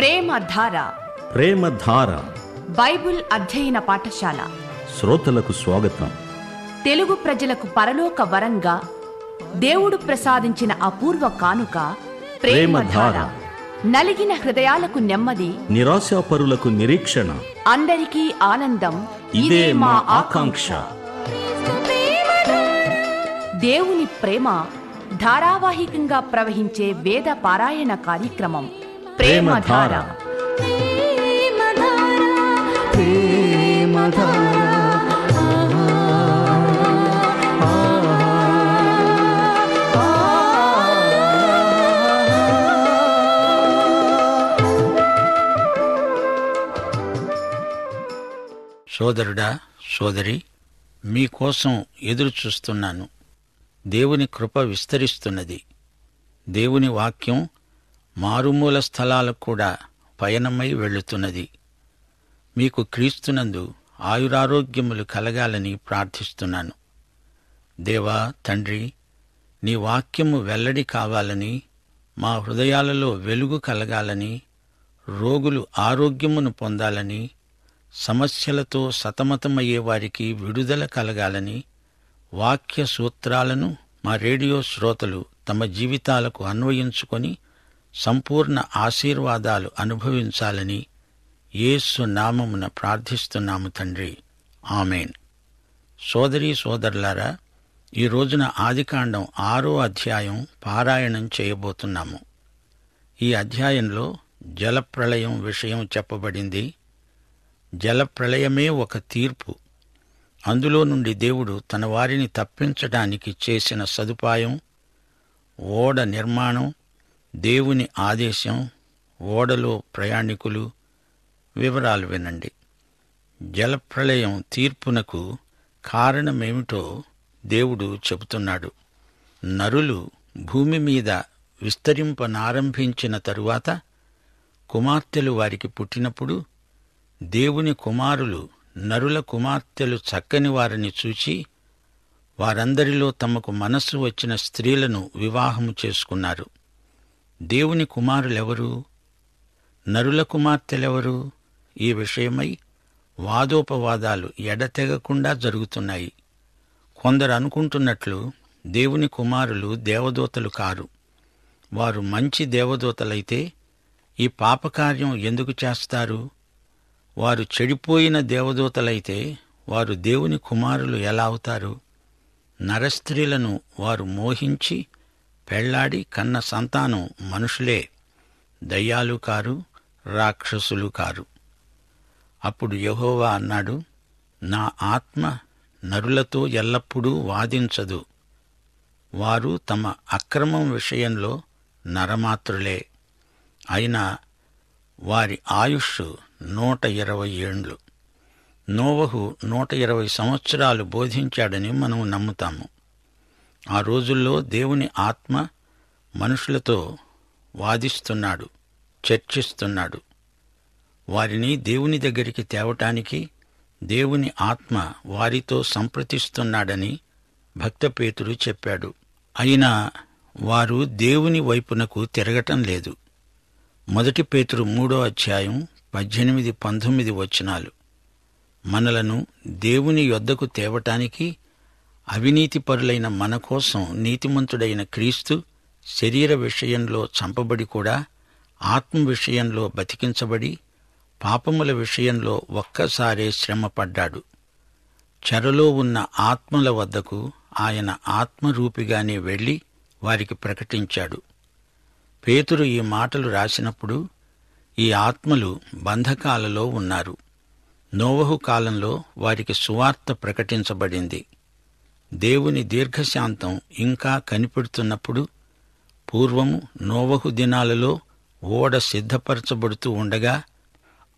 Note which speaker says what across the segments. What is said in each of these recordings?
Speaker 1: ప్రేమధార.
Speaker 2: ప్రేమధార
Speaker 1: Bible అధ్యయన పాఠశాల
Speaker 2: శ్రోతలకు స్వాగతం.
Speaker 1: తెలుగు ప్రజలకు పరలోక వరంగా దేవుడు ప్రసాదించిన అపూర్వ కానుక ప్రేమధార. నలిగిన హృదయాలకు నెమ్మది,
Speaker 2: నిరాశాపరులకు నిరీక్షణ,
Speaker 1: అందరికీ ఆనందం.
Speaker 2: ఇదే మా ఆకాంక్ష.
Speaker 1: దేవుని ప్రేమ ధారావాహికంగా ప్రవహించే వేద పారాయణ కార్యక్రమం ప్రేమధార.
Speaker 3: సోదరుడా, సోదరి, మీకోసం ఎదురు చూస్తున్నాను. దేవుని కృప విస్తరిస్తున్నది. దేవుని వాక్యం మారుమూల స్థలాలకు కూడా పయనమై వెళ్ళుతున్నది. మీకు క్రీస్తునందు ఆయురారోగ్యములు కలగాలని ప్రార్థిస్తున్నాను. దేవా, తండ్రి, నీ వాక్యము వెల్లడి కావాలని, మా హృదయాలలో వెలుగు కలగాలని, రోగులు ఆరోగ్యమును పొందాలని, సమస్యలతో సతమతమయ్యే వారికి విడుదల కలగాలని, వాక్య సూత్రాలను మా రేడియో శ్రోతలు తమ జీవితాలకు అన్వయించుకొని సంపూర్ణ ఆశీర్వాదాలు అనుభవించాలని యేసు నామమున ప్రార్థిస్తున్నాము తండ్రి. ఆమేన్. సోదరీ సోదరులారా, ఈ రోజున ఆదికాండం 6వ అధ్యాయం పారాయణం చేయబోతున్నాము. ఈ అధ్యాయంలో జలప్రళయం విషయం చెప్పబడింది. జలప్రళయమే ఒక తీర్పు. అందులో నుండి దేవుడు తన వారిని తప్పించడానికి చేసిన సదుపాయం, ఓడ నిర్మాణం, దేవుని ఆదేశం, ఓడలో ప్రయాణికులు వివరాలు వినండి. జలప్రళయం తీర్పునకు కారణమేమిటో దేవుడు చెబుతున్నాడు. నరులు భూమి మీద విస్తరింపనారంభించిన తరువాత కుమార్తెలు వారికి పుట్టినప్పుడు దేవుని కుమారులు నరుల కుమార్తెలు చక్కని వారిని చూచి వారందరిలో తమకు మనస్సు వచ్చిన స్త్రీలను వివాహము చేసుకున్నారు. దేవుని కుమారులెవరు? నరుల కుమార్తెలెవరు? ఈ విషయమై వాదోపవాదాలు ఎడతెగకుండా జరుగుతున్నాయి. కొందరు అనుకుంటున్నట్లు దేవుని కుమారులు దేవదూతలు కారు. వారు మంచి దేవదూతలైతే ఈ పాపకార్యం ఎందుకు చేస్తారు? వారు చెడిపోయిన దేవదూతలైతే వారు దేవుని కుమారులు ఎలా అవుతారు? నరస్త్రీలను వారు మోహించి పెళ్లాడి కన్న సంతానం మనుషులే, దయ్యాలు కారు, రాక్షసులు కారు. అప్పుడు యెహోవా అన్నాడు, నా ఆత్మ నరులతో ఎల్లప్పుడూ వాదించదు. వారు తమ అక్రమం విషయంలో నరమాత్రులే. అయినా వారి ఆయుష్ 120 ఏండ్లు. నోవహు 120 సంవత్సరాలు బోధించాడని మనం నమ్ముతాము. ఆ రోజుల్లో దేవుని ఆత్మ మనుషులతో వాదిస్తున్నాడు, చర్చిస్తున్నాడు. వారిని దేవుని దగ్గరికి తేవటానికి దేవుని ఆత్మ వారితో సంప్రదిస్తున్నాడని భక్త పేతురు చెప్పాడు. అయినా వారు దేవుని వైపునకు తిరగటం లేదు. 1 పేతురు 3వ అధ్యాయం 18-19 వచనాలు. మనలను దేవుని యొద్దకు తేవటానికి అవినీతిపరులైన మన కోసం నీతిమంతుడైన క్రీస్తు శరీర విషయంలో చంపబడి కూడా ఆత్మ విషయంలో బతికించబడి పాపముల విషయంలో ఒక్కసారే శ్రమపడ్డాడు. చెరలో ఉన్న ఆత్మల వద్దకు ఆయన ఆత్మరూపిగానే వెళ్లి వారికి ప్రకటించాడు. పేతురు ఈ మాటలు రాసినప్పుడు ఈ ఆత్మలు బంధకాలలో ఉన్నారు. నోవహు కాలంలో వారికి సువార్త ప్రకటించబడింది. దేవుని దీర్ఘశాంతం ఇంకా కనిపెడుతున్నప్పుడు పూర్వము నోవహు దినాలలో ఓడ సిద్ధపరచబడుతూ ఉండగా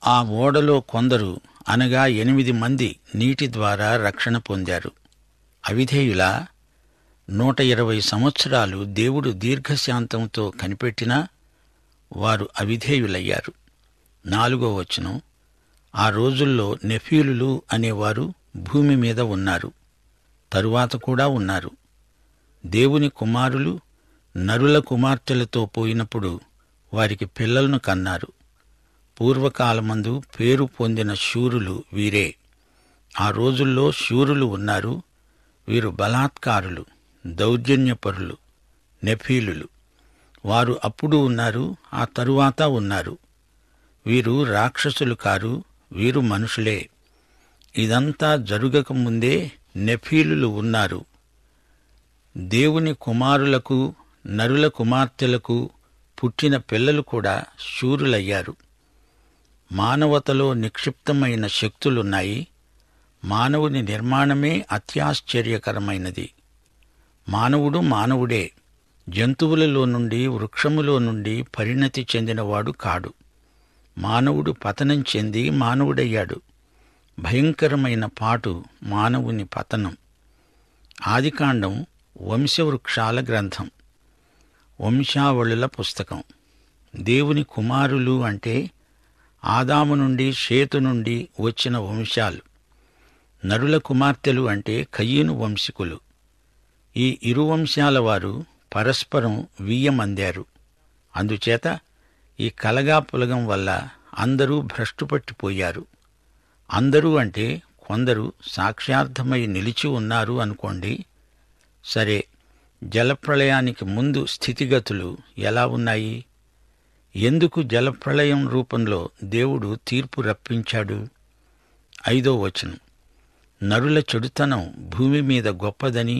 Speaker 3: ఆ ఓడలో కొందరు, అనగా 8 మంది నీటి ద్వారా రక్షణ పొందారు. అవిధేయులా? 120 సంవత్సరాలు దేవుడు దీర్ఘశాంతంతో కనిపెట్టినా వారు అవిధేయులయ్యారు. 4వ వచనం, ఆ రోజుల్లో నెఫీలులు అనేవారు భూమి మీద ఉన్నారు, తరువాత కూడా ఉన్నారు. దేవుని కుమారులు నరుల కుమార్తెలతో పోయినప్పుడు వారికి పిల్లలను కన్నారు. పూర్వకాలమందు పేరు పొందిన శూరులు వీరే. ఆ రోజుల్లో శూరులు ఉన్నారు. వీరు బలాత్కారులు, దౌర్జన్యపరులు, నెఫీలులు. వారు అప్పుడు ఉన్నారు, ఆ తరువాత ఉన్నారు. వీరు రాక్షసులు కారు, వీరు మనుషులే. ఇదంతా జరుగకముందే నెఫీలులు ఉన్నారు. దేవుని కుమారులకు, నరుల కుమార్తెలకు పుట్టిన పిల్లలు కూడా శూరులయ్యారు. మానవతలో నిక్షిప్తమైన శక్తులున్నాయి. మానవుని నిర్మాణమే అత్యాశ్చర్యకరమైనది. మానవుడు మానవుడే. జంతువులలో నుండి, వృక్షములో నుండి పరిణతి చెందినవాడు కాడు. మానవుడు పతనం చెంది మానవుడయ్యాడు. భయంకరమైన పాటు మానవుని పతనం. ఆదికాండం వంశవృక్షాల గ్రంథం, వంశావళుల పుస్తకం. దేవుని కుమారులు అంటే ఆదాము నుండి, షేతు నుండి వచ్చిన వంశాలు. నరుల కుమార్తెలు అంటే కయీను వంశీకులు. ఈ ఇరు వంశాల వారు పరస్పరం వీయమందారు. అందుచేత ఈ కలగాపులగం వల్ల అందరూ భ్రష్టుపట్టిపోయారు. అందరూ అంటే కొందరు సాక్ష్యార్థమై నిలిచి ఉన్నారు అనుకోండి. సరే, జలప్రళయానికి ముందు స్థితిగతులు ఎలా ఉన్నాయి? ఎందుకు జలప్రళయం రూపంలో దేవుడు తీర్పు రప్పించాడు? 5వ వచనం, నరుల చెడుతనం భూమి మీద గొప్పదని,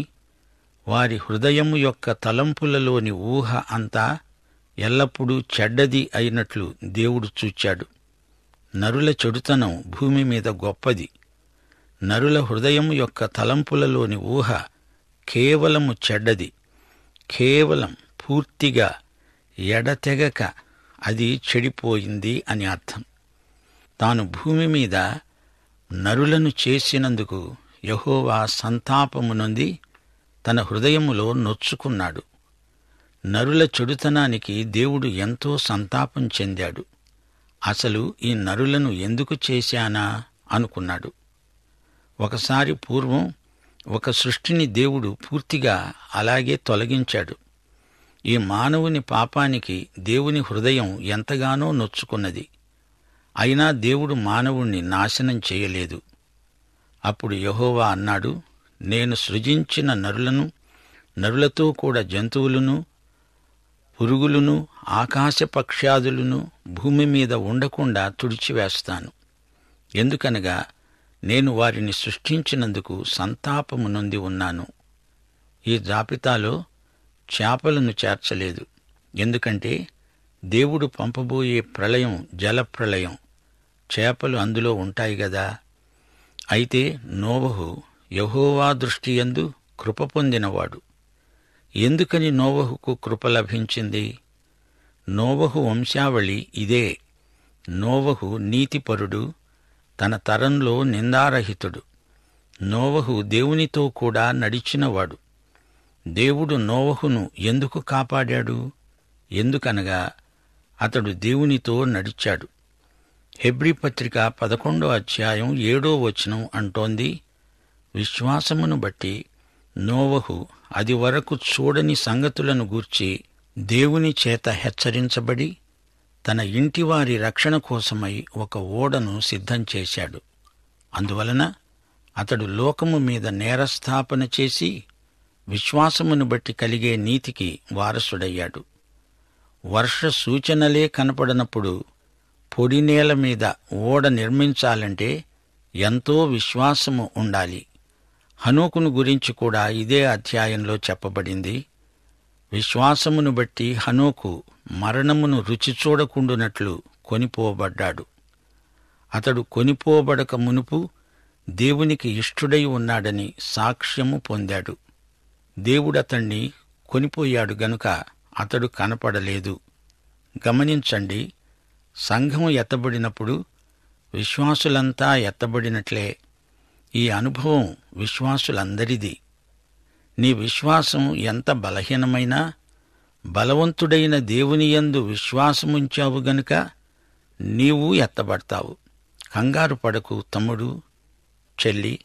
Speaker 3: వారి హృదయము యొక్క తలంపులలోని ఊహ అంతా ఎల్లప్పుడూ చెడ్డది అయినట్లు దేవుడు చూచాడు. నరుల చెడుతనం భూమి మీద గొప్పది. నరుల హృదయము యొక్క తలంపులలోని ఊహ కేవలము చెడ్డది. కేవలం, పూర్తిగా, ఎడతెగక అది చెడిపోయింది అని అర్థం. తాను భూమి మీద నరులను చేసినందుకు యెహోవా సంతాపము నొంది తన హృదయములో నొచ్చుకున్నాడు. నరుల చెడుతనానికి దేవుడు ఎంతో సంతాపం చెందాడు. అసలు ఈ నరులను ఎందుకు చేశానా అనుకున్నాడు. ఒకసారి పూర్వం ఒక సృష్టిని దేవుడు పూర్తిగా అలాగే తొలగించాడు. ఈ మానవుని పాపానికి దేవుని హృదయం ఎంతగానో నొచ్చుకున్నది. అయినా దేవుడు మానవుణ్ణి నాశనం చేయలేదు. అప్పుడు యెహోవా అన్నాడు, నేను సృజించిన నరులను, నరులతో కూడా జంతువులను, పురుగులను, ఆకాశ పక్ష్యాదులను భూమి మీద ఉండకుండా తుడిచివేస్తాను. ఎందుకనగా నేను వారిని సృష్టించినందుకు సంతాపము నొంది ఉన్నాను. ఈ జాబితాలో చేపలను చేర్చలేదు. ఎందుకంటే దేవుడు పంపబోయే ప్రళయం జలప్రళయం. చేపలు అందులో ఉంటాయి గదా. అయితే నోవహు యెహోవా దృష్టియందు కృప పొందినవాడు. ఎందుకని నోవహుకు కృప లభించింది? నోవహు వంశావళి ఇదే. నోవహు నీతిపరుడు, తన తరంలో నిందారహితుడు. నోవహు దేవునితో కూడా నడిచినవాడు. దేవుడు నోవహును ఎందుకు కాపాడాడు? ఎందుకనగా అతడు దేవునితో నడిచాడు. హెబ్రీ పత్రిక 11వ అధ్యాయం 7వ వచనం అంటోంది, విశ్వాసమును బట్టి నోవహు అది వరకు చూడని సంగతులను గూర్చి దేవుని చేత హెచ్చరించబడి తన ఇంటివారి రక్షణ కోసమై ఒక ఓడను సిద్ధం చేశాడు. అందువలన అతడు లోకము మీద నేరస్థాపన చేసి విశ్వాసమును బట్టి కలిగే నీతికి వారసుడయ్యాడు. వర్ష సూచనలే కనపడనప్పుడు పొడి నేల మీద ఓడ నిర్మించాలంటే ఎంతో విశ్వాసము ఉండాలి. హనోకును గురించి కూడా ఇదే అధ్యాయంలో చెప్పబడింది. విశ్వాసమును బట్టి హనోకు మరణమును రుచి చూడకుండునట్లు కొనిపోబడ్డాడు. అతడు కొనిపోబడక మునుపు దేవునికి ఇష్టుడై ఉన్నాడని సాక్ష్యము పొందాడు. దేవుడతణ్ణి కొనిపోయాడు గనుక అతడు కనపడలేదు. గమనించండి, సంఘం ఎత్తబడినప్పుడు విశ్వాసులంతా ఎత్తబడినట్లే. ఈ అనుభవం విశ్వాసులందరిది. నీ విశ్వాసం ఎంత బలహీనమైనా బలవంతుడైన దేవునియందు విశ్వాసముంచావు గనుక నీవు ఎత్తబడతావు. కంగారు పడకు తమ్ముడు, చెల్లి.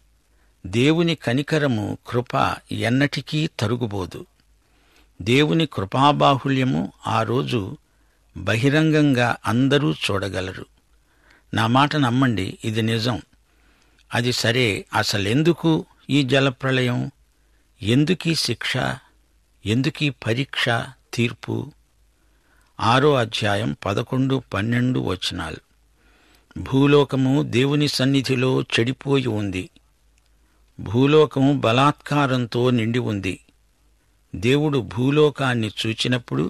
Speaker 3: దేవుని కనికరము, కృప ఎన్నటికీ తరుగుబోదు. దేవుని కృపాబాహుళ్యము ఆ రోజు బహిరంగంగా అందరూ చూడగలరు. నా మాట నమ్మండి, ఇది నిజం. అది సరే, అసలెందుకు ఈ జలప్రళయం? ఎందుకీ శిక్ష? ఎందుకీ పరీక్ష, తీర్పు? 6వ అధ్యాయం 11, 12 వచనాలు. భూలోకము దేవుని సన్నిధిలో చెడిపోయి ఉంది. భూలోకము బలాత్కారంతో నిండి ఉంది. దేవుడు భూలోకాన్ని చూచినప్పుడు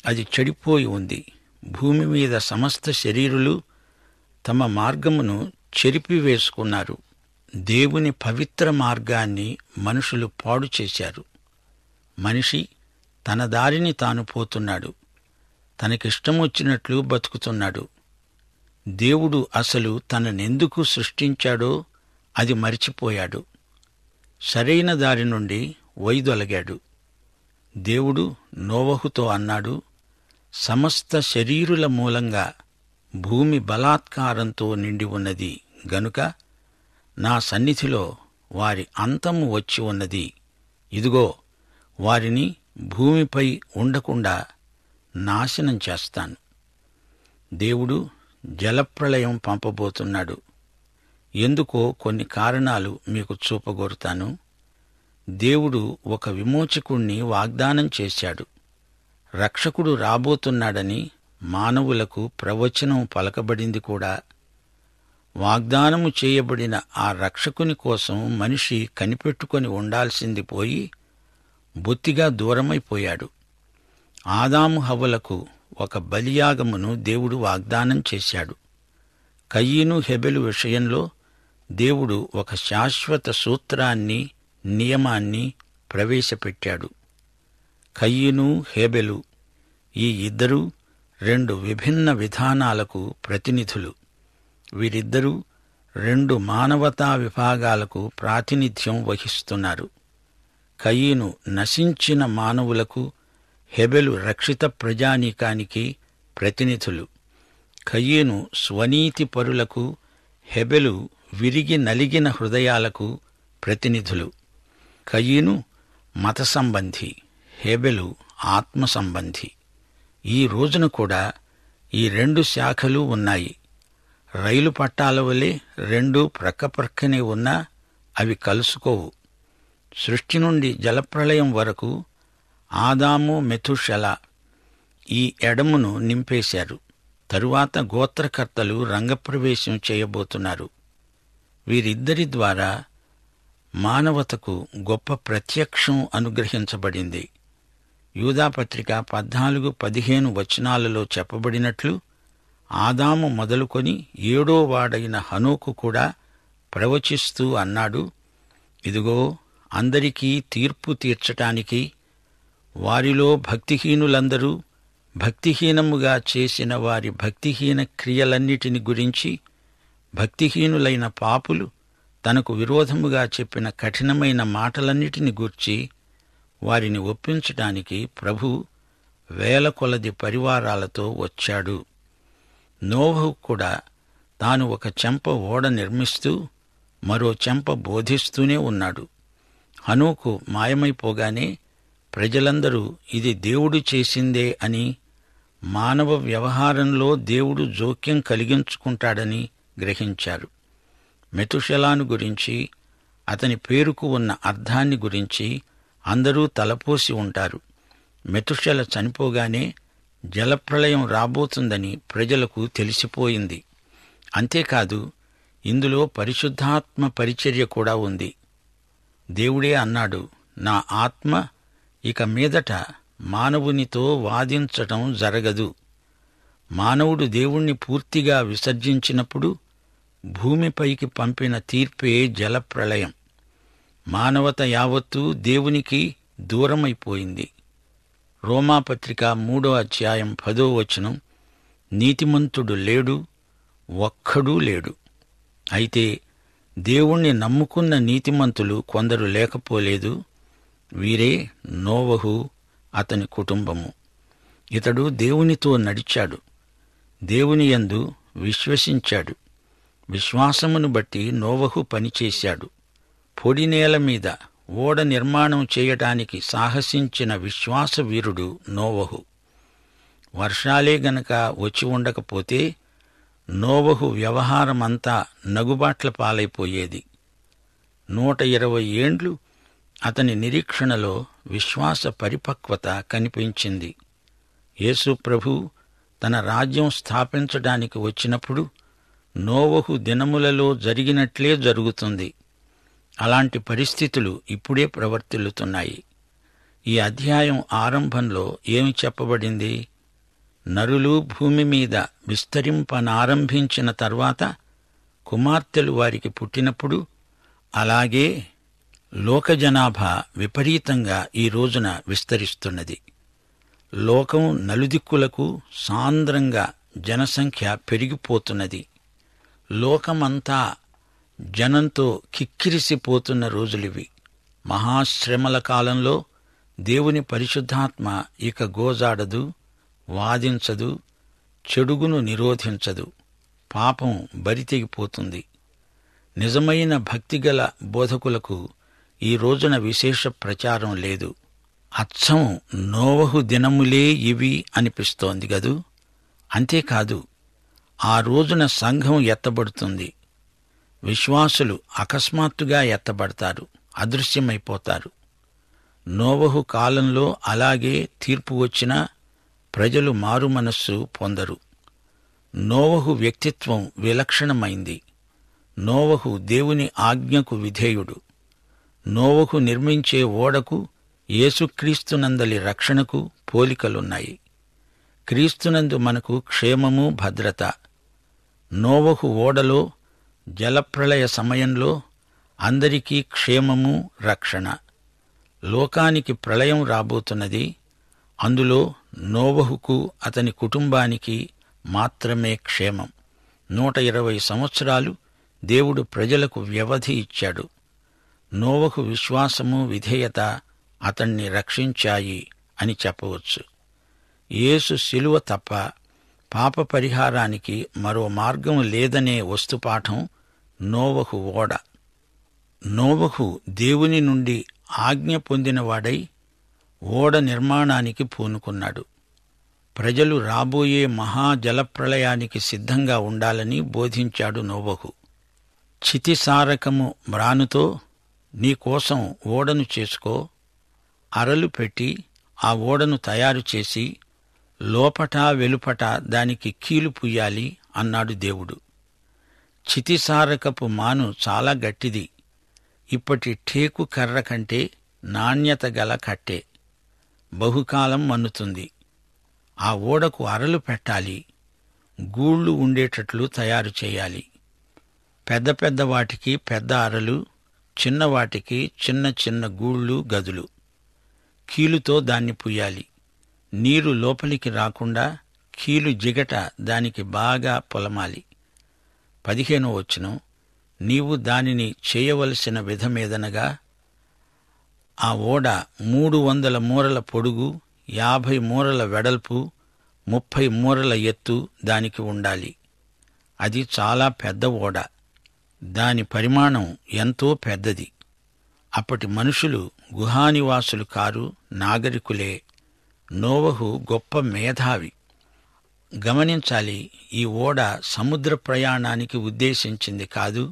Speaker 3: అది చెడిపోయి ఉంది. భూమి మీద సమస్త శరీరులు తమ మార్గమును చెరిపివేసుకున్నారు. దేవుని పవిత్ర మార్గాన్ని మనుషులు పాడు చేశారు. మనిషి తన దారిని తాను పోతున్నాడు. తనకిష్టమొచ్చినట్లు బతుకుతున్నాడు. దేవుడు అసలు తననెందుకు సృష్టించాడో అది మరిచిపోయాడు. సరైన దారి నుండి వైదొలగాడు. దేవుడు నోవహుతో అన్నాడు, సమస్త శరీరుల మూలంగా భూమి బలాత్కారంతో నిండి ఉన్నది గనుక నా సన్నిధిలో వారి అంతము వచ్చి ఉన్నది. ఇదిగో, వారిని భూమిపై ఉండకుండా నాశనం చేస్తాను. దేవుడు జలప్రళయం పంపబోతున్నాడు. ఎందుకో కొన్ని కారణాలు మీకు చూపగోరుతాను. దేవుడు ఒక విమోచకుణ్ణి వాగ్దానం చేశాడు. రక్షకుడు రాబోతున్నాడని మానవులకు ప్రవచనం పలకబడింది కూడా. వాగ్దానము చేయబడిన ఆ రక్షకుని కోసం మనిషి కనిపెట్టుకొని ఉండాల్సింది పోయి బొత్తిగా దూరమైపోయాడు. ఆదాము హవ్వలకు ఒక బలియాగమును దేవుడు వాగ్దానం చేశాడు. కయీను హెబెలు విషయంలో దేవుడు ఒక శాశ్వత సూత్రాన్ని, నియమాన్ని ప్రవేశపెట్టాడు. కయీను, హేబెలు ఈ ఇద్దరూ 2 విభిన్న విధానాలకు ప్రతినిధులు. వీరిద్దరూ 2 మానవతా విభాగాలకు ప్రాతినిధ్యం వహిస్తున్నారు. కయీను నశించిన మానవులకు, హెబెలు రక్షిత ప్రజానీకానికి ప్రతినిధులు. కయీను స్వనీతి పరులకు, హెబెలు విరిగి నలిగిన హృదయాలకు ప్రతినిధులు. కయీను మత సంబంధి, హేబెలు ఆత్మ సంబంధి. ఈ రోజున కూడా ఈ 2 శాఖలు ఉన్నాయి. రైలు పట్టాల వలె 2 ప్రక్కప్రక్కనే ఉన్నా అవి కలుసుకోవు. సృష్టి నుండి జలప్రళయం వరకు ఆదాము, మెతుషెల ఈ ఎడమును నింపేశారు. తరువాత గోత్రకర్తలు రంగప్రవేశం చేయబోతున్నారు. వీరిద్దరి ద్వారా మానవతకు గొప్ప ప్రత్యక్షం అనుగ్రహించబడింది. యూదాపత్రిక 14, 15 వచనాలలో చెప్పబడినట్లు ఆదాము మొదలుకొని 7వ వాడైన హనోకు కూడా ప్రవచిస్తూ అన్నాడు, ఇదిగో, అందరికీ తీర్పు తీర్చటానికి వారిలో భక్తిహీనులందరూ భక్తిహీనముగా చేసిన వారి భక్తిహీన క్రియలన్నిటిని గురించి, భక్తిహీనులైన పాపులు తనకు విరోధముగా చెప్పిన కఠినమైన మాటలన్నిటిని గూర్చి వారిని ఒప్పించటానికి ప్రభు 1000 కొలది పరివారాలతో వచ్చాడు. నోవహు కూడా తాను ఒక చెంప ఓడ నిర్మిస్తూ మరో చెంప బోధిస్తూనే ఉన్నాడు. హనోకు మాయమైపోగానే ప్రజలందరూ ఇది దేవుడు చేసిందే అని, మానవ వ్యవహారంలో దేవుడు జోక్యం కలిగించుకుంటాడని గ్రహించారు. మెతుషెలాను గురించి, అతని పేరుకు ఉన్న అర్థాన్ని గురించి అందరూ తలపోసి ఉంటారు. మెతుషెల చనిపోగానే జలప్రళయం రాబోతుందని ప్రజలకు తెలిసిపోయింది. అంతేకాదు, ఇందులో పరిశుద్ధాత్మ పరిచర్య కూడా ఉంది. దేవుడే అన్నాడు, నా ఆత్మ ఇక మీదట మానవునితో వాదించటం జరగదు. మానవుడు దేవుణ్ణి పూర్తిగా విసర్జించినప్పుడు భూమిపైకి పంపిన తీర్పే జలప్రళయం. మానవత యావత్తూ దేవునికి దూరమైపోయింది. రోమాపత్రిక 3వ అధ్యాయం 10వ వచనం, నీతిమంతుడు లేడు, ఒక్కడూ లేడు. అయితే దేవుణ్ణి నమ్ముకున్న నీతిమంతులు కొందరు లేకపోలేదు. వీరే నోవహు, అతని కుటుంబము. ఇతడు దేవునితో నడిచాడు, దేవుని యందు విశ్వసించాడు. విశ్వాసమును బట్టి నోవహు పనిచేశాడు. పొడి నేల మీద ఓడ నిర్మాణం చేయటానికి సాహసించిన విశ్వాసవీరుడు నోవహు. వర్షాలే గనక వచ్చి ఉండకపోతే నోవహు వ్యవహారమంతా నగుబాట్ల పాలైపోయేది. 120 ఏండ్లు అతని నిరీక్షణలో విశ్వాస పరిపక్వత కనిపించింది. యేసు ప్రభు తన రాజ్యం స్థాపించడానికి వచ్చినప్పుడు నోవహు దినములలో జరిగినట్లే జరుగుతుంది. అలాంటి పరిస్థితులు ఇప్పుడే ప్రవర్తిల్లుతున్నాయి. ఈ అధ్యాయం ఆరంభంలో ఏమి చెప్పబడింది? నరులు భూమి మీద విస్తరింపనారంభించిన తర్వాత కుమార్తెలు వారికి పుట్టినప్పుడు, అలాగే లోకజనాభా విపరీతంగా ఈ రోజున విస్తరిస్తున్నది. లోకం నలుదిక్కులకు సాంద్రంగా జనసంఖ్య పెరిగిపోతున్నది. లోకమంతా జనంతో కిక్కిరిసిపోతున్న రోజులివి. మహాశ్రమల కాలంలో దేవుని పరిశుద్ధాత్మ ఇక గోజాడదు, వాదించదు, చెడుగును నిరోధించదు. పాపం బరితెగిపోతుంది. నిజమైన భక్తిగల బోధకులకు ఈ రోజున విశేష ప్రచారం లేదు. అచ్చం నోవహు దినములే ఇవి అనిపిస్తోంది గదూ. అంతేకాదు, ఆ రోజున సంఘం ఎత్తబడుతుంది. విశ్వాసులు అకస్మాత్తుగా ఎత్తబడతారు, అదృశ్యమైపోతారు. నోవహు కాలంలో అలాగే తీర్పు వచ్చినా ప్రజలు మారుమనస్సు పొందరు. నోవహు వ్యక్తిత్వం విలక్షణమైంది. నోవహు దేవుని ఆజ్ఞకు విధేయుడు. నోవహు నిర్మించే ఓడకు యేసుక్రీస్తునందలి రక్షణకు పోలికలున్నాయి. క్రీస్తునందు మనకు క్షేమము, భద్రత. నోవహు ఓడలో జలప్రళయ సమయంలో అందరికీ క్షేమము, రక్షణ. లోకానికి ప్రళయం రాబోతున్నది. అందులో నోవహుకు, అతని కుటుంబానికి మాత్రమే క్షేమం. 120 సంవత్సరాలు దేవుడు ప్రజలకు వ్యవధి ఇచ్చాడు. నోవహు విశ్వాసము, విధేయత అతణ్ణి రక్షించాయి అని చెప్పవచ్చు. యేసు శిలువ తప్ప పాప పరిహారానికి మరో మార్గం లేదనే వస్తుపాఠం నోవహు ఓడ. నోవహు దేవుని నుండి ఆజ్ఞ పొందినవాడై ఓడ నిర్మాణానికి పూనుకున్నాడు. ప్రజలు రాబోయే మహాజలప్రళయానికి సిద్ధంగా ఉండాలని బోధించాడు నోవహు. చితిసారకము మ్రానుతో నీకోసం ఓడను చేసుకో, అరలు పెట్టి ఆ ఓడను తయారు చేసి లోపట వెలుపట దానికి కీలు పుయ్యాలి అన్నాడు దేవుడు. చితిసారకపు మాను చాలా గట్టిది. ఇప్పటి టేకు కర్ర కంటే నాణ్యత గల కట్టే. బహుకాలం మన్నుతుంది. ఆ ఓడకు అరలు పెట్టాలి, గూళ్ళు ఉండేటట్లు తయారు చేయాలి. పెద్ద పెద్ద వాటికి పెద్ద అరలు, చిన్నవాటికి చిన్న చిన్న గూళ్ళు, గదులు. కీలుతో దాన్ని పుయ్యాలి. నీరు లోపలికి రాకుండా కీలు జిగట దానికి బాగా పొలమాలి. 15వ వచనం, నీవు దానిని చేయవలసిన విధమేదనగా, ఆ ఓడ 300 మూరల పొడుగు, 50 మూరల వెడల్పు, 30 మూరల ఎత్తు దానికి ఉండాలి. అది చాలా పెద్ద ఓడ. దాని పరిమాణం ఎంతో పెద్దది. అప్పటి మనుషులు గుహానివాసులు కారు, నాగరికులే. నోవహు గొప్ప మేధావి. గమనించాలి, ఈ ఓడ సముద్ర ప్రయాణానికి ఉద్దేశించింది కాదు.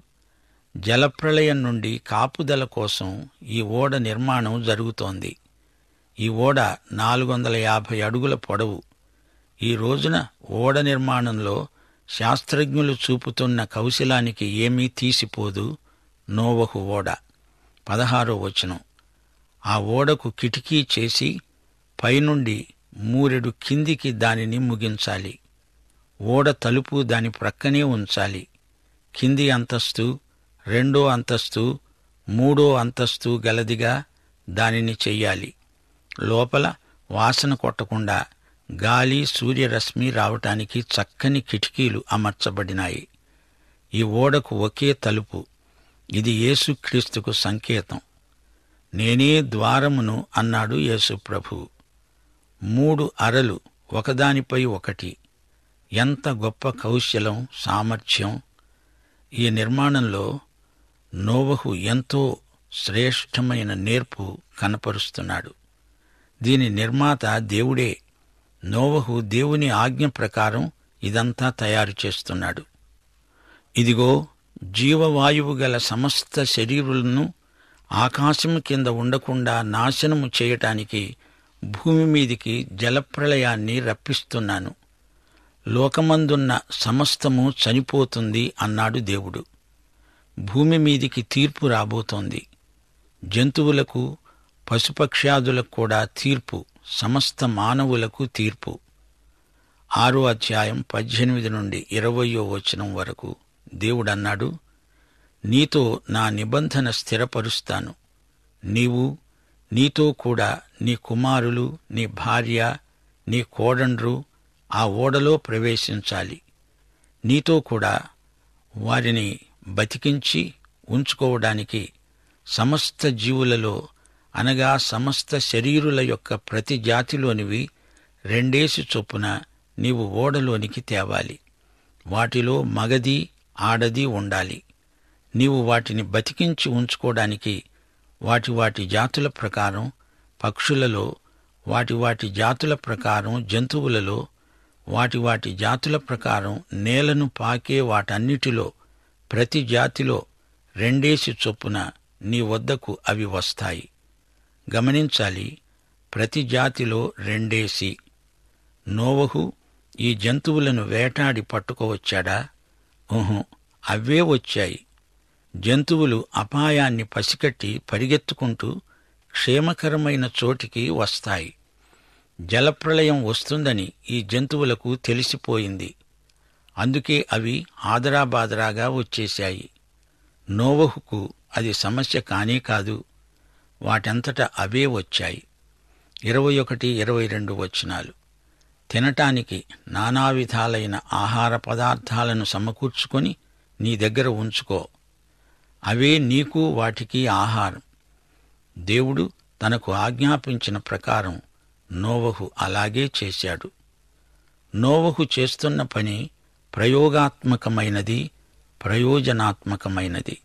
Speaker 3: జలప్రళయం నుండి కాపుదల కోసం ఈ ఓడ నిర్మాణం జరుగుతోంది. ఈ ఓడ 450 అడుగుల పొడవు. ఈ రోజున ఓడ నిర్మాణంలో శాస్త్రజ్ఞులు చూపుతున్న కౌశలానికి ఏమీ తీసిపోదు నోవహు ఓడ. 16వ వచనం, ఆ ఓడకు కిటికీ చేసి పైనుండి మూరెడు కిందికి దానిని ముగించాలి. ఓడ తలుపు దాని ప్రక్కనే ఉంచాలి. కింది అంతస్తు, 2వ అంతస్తు, 3వ అంతస్తు గలదిగా దానిని చెయ్యాలి. లోపల వాసన కొట్టకుండా గాలి, సూర్యరశ్మి రావటానికి చక్కని కిటికీలు అమర్చబడినాయి. ఈ ఓడకు ఒకే తలుపు. ఇది యేసుక్రీస్తుకు సంకేతం. నేనే ద్వారమును అన్నాడు యేసు ప్రభువు. 3 అరలు ఒకదానిపై ఒకటి. ఎంత గొప్ప కౌశలం, సామర్థ్యం! ఈ నిర్మాణంలో నోవహు ఎంతో శ్రేష్టమైన నేర్పు కనపరుస్తున్నాడు. దీని నిర్మాత దేవుడే. నోవహు దేవుని ఆజ్ఞ ప్రకారం ఇదంతా తయారు చేస్తున్నాడు. ఇదిగో, జీవవాయువు గల సమస్త శరీరులను ఆకాశము కింద ఉండకుండా నాశనము చేయటానికి భూమి మీదికి జలప్రళయాన్ని రప్పిస్తున్నాను. లోకమందున్న సమస్తము చనిపోతుంది అన్నాడు దేవుడు. భూమి మీదికి తీర్పు రాబోతోంది. జంతువులకు, పశుపక్ష్యాదులకు కూడా తీర్పు, సమస్త మానవులకు తీర్పు. 6వ అధ్యాయం 18 నుండి 20వ వచనం వరకు దేవుడన్నాడు, నీతో నా నిబంధన స్థిరపరుస్తాను. నీవు, నీతో కూడా నీ కుమారులు, నీ భార్య, నీ కోడండ్రు ఆ ఓడలో ప్రవేశించాలి. నీతో కూడా వారిని బతికించి ఉంచుకోవడానికి సమస్త జీవులలో, అనగా సమస్త శరీరుల యొక్క ప్రతి జాతిలోనివి 2 చొప్పున నీవు ఓడలోనికి తేవాలి. వాటిలో మగది, ఆడది ఉండాలి. నీవు వాటిని బతికించి ఉంచుకోవడానికి వాటి వాటి జాతుల ప్రకారం పక్షులలో, వాటి వాటి జాతుల ప్రకారం జంతువులలో, వాటి వాటి జాతుల ప్రకారం నేలను పాకే వాటన్నిటిలో ప్రతి జాతిలో 2 చొప్పున నీ వద్దకు అవి వస్తాయి. గమనించాలి, ప్రతి జాతిలో 2. నోవహు ఈ జంతువులను వేటాడి పట్టుకోవచ్చాడా? అవే వచ్చాయి. జంతువులు అపాయాన్ని పసికట్టి పరిగెత్తుకుంటూ క్షేమకరమైన చోటికి వస్తాయి. జలప్రళయం వస్తుందని ఈ జంతువులకు తెలిసిపోయింది. అందుకే అవి ఆదరాబాదరాగా వచ్చేశాయి. నోవహుకు అది సమస్య కానే కాదు. వాటంతట అవే వచ్చాయి. 21, 22 వచనాలు. తినటానికి నానా విధాలైన ఆహార పదార్థాలను సమకూర్చుకొని నీ దగ్గర ఉంచుకో. అవే నీకు వాటికి ఆహారం. దేవుడు తనకు ఆజ్ఞాపించిన ప్రకారం నోవహు అలాగే చేశాడు. నోవహు చేస్తున్న పని ప్రయోగాత్మకమైనది, ప్రయోజనాత్మకమైనది.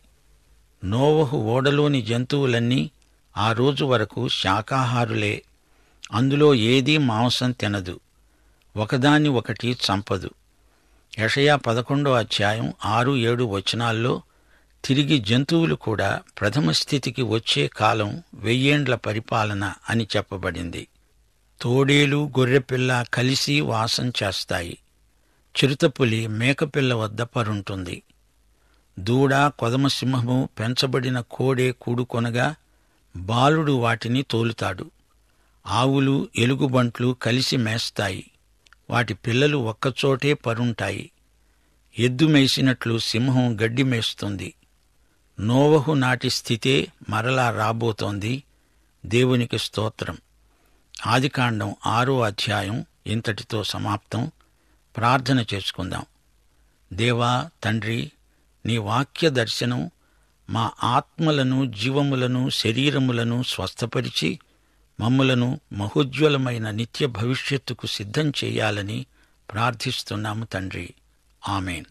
Speaker 3: నోవహు ఓడలోని జంతువులన్నీ ఆ రోజు వరకు శాకాహారులే. అందులో ఏదీ మాంసం తినదు, ఒకదాన్ని ఒకటి చంపదు. యెషయా 11వ అధ్యాయం 6, 7 వచనాల్లో తిరిగి జంతువులు కూడా ప్రథమ స్థితికి వచ్చే కాలం 1000 ఏండ్ల పరిపాలన అని చెప్పబడింది. తోడేలు, గొర్రెపిల్ల కలిసి వాసం చేస్తాయి. చిరుతపులి మేకపిల్ల వద్ద పరుంటుంది. దూడ, కొదమసింహము, పెంచబడిన కోడె కూడుకొనగా బాలుడు వాటిని తోలుతాడు. ఆవులు, ఎలుగుబంట్లు కలిసి మేస్తాయి. వాటి పిల్లలు ఒక్కచోటే పరుంటాయి. ఎద్దు మేసినట్లు సింహం గడ్డి మేస్తుంది. నోవహు నాటి స్థితే మరలా రాబోతోంది. దేవునికి స్తోత్రం. ఆదికాండం 6వ అధ్యాయం ఇంతటితో సమాప్తం. ప్రార్థన చేసుకుందాం. దేవా, తండ్రి, నీ వాక్య దర్శనం మా ఆత్మలను, జీవములను, శరీరములను స్వస్థపరిచి మమ్ములను మహోజ్వలమైన నిత్య భవిష్యత్తుకు సిద్ధం చేయాలని ప్రార్థిస్తున్నాము తండ్రి. ఆమేన్.